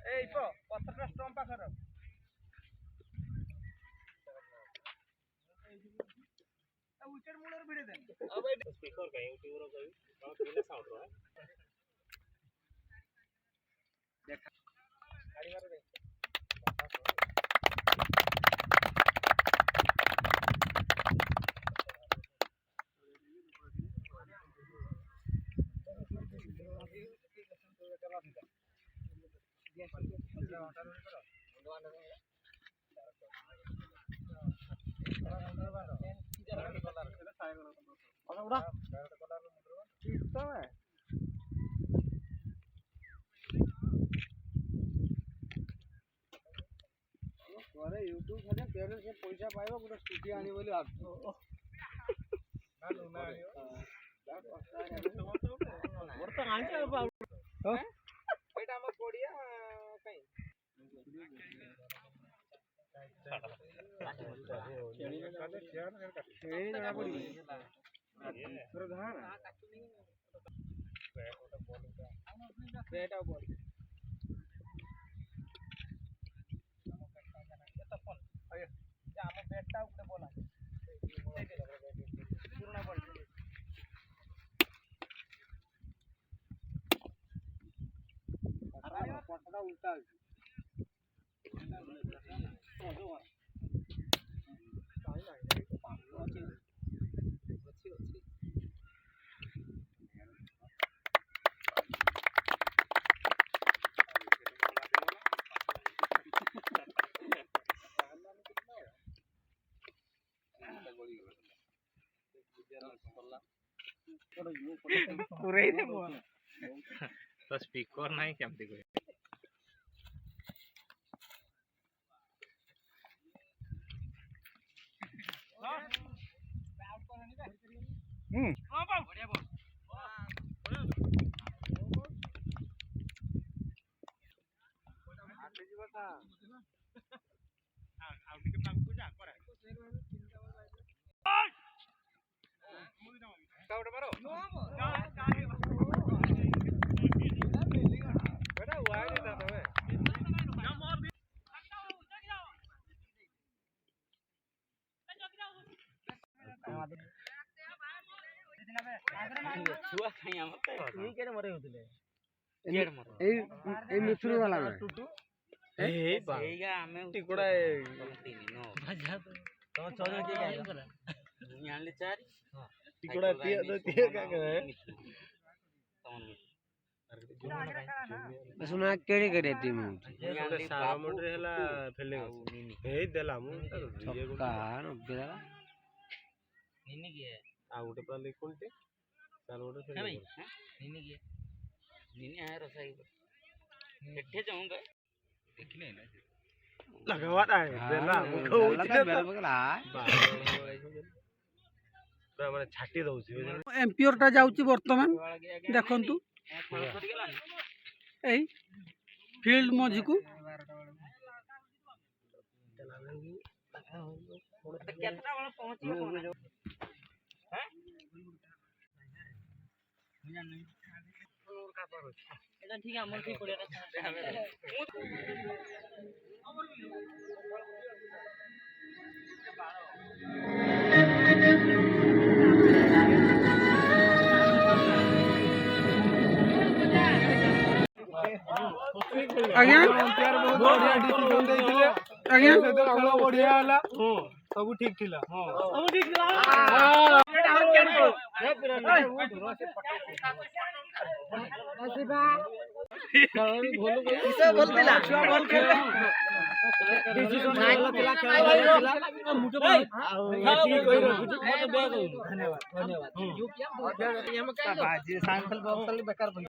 এই পো কতটা স্টম্প পাখর উইকেট মুলর ভিড়ে দেন अबे स्पीकर का यूट्यूबर का बहुत बिना साउंड रहा है देखा गाड़ी मार दे यूट्यूब खाली पेरे से पैसा पाइबा पूरा स्टूडियो आनी बोली आप ना ना वर्त आंचे हो बेटा हम पड़िया कहीं खेणी ना पड़ी पर धान बेटा बोल ଆମ ବ୍ୟାଟଟା ଗୋଟେ ବଲ ପୁରୁଣା ବଲ ପଛଟା ଉଲ୍ଟା ଅଛି तो स्पीकर नहीं केमती कोई छुआ खाई हम नहीं केरे मरे होतले এই মিঠুর वाला না এই এইগা আমি টিকড়া তিনি নো ভাজা তো ছজন কে গায় আমি আনলে চার টিকড়া তিয়ে का करे सुना केड़े केड़े टीम सारा मोटर हला फील्डिंग हे देला मु छक्का नब्बे निनी के आ गोटे पा लिखुनते सारा मोटर है भाई निनी के निनी है रसाई एठे जाऊंगा देखने ना लगावत आए देला मुखो लगा बेल बगला माने छाटी दउची एम्पियर टा जाउची वर्तमान देखंतु एई फील्ड मझी को केतना वाला पहुंची हैं जान नहीं फ्लोर का पर एटा ठीक है हमर की पड़ेला आज्ञा अंपायर बहुत बढ़िया डिसीजन देथिले आज्ञा से तो खेल बढ़िया हला सब ठीक थिला सब ठीक थिला हां एटा हम केन को हे पिरा से आसीबा भोलू किसे बोल दिला छुआ बॉल खेल डिसीजन खेल खेल खेल मुठो ठीक होई रखु मत बे धन्यवाद धन्यवाद यू क्या हम का बाजी सांखल बॉक्स बेकार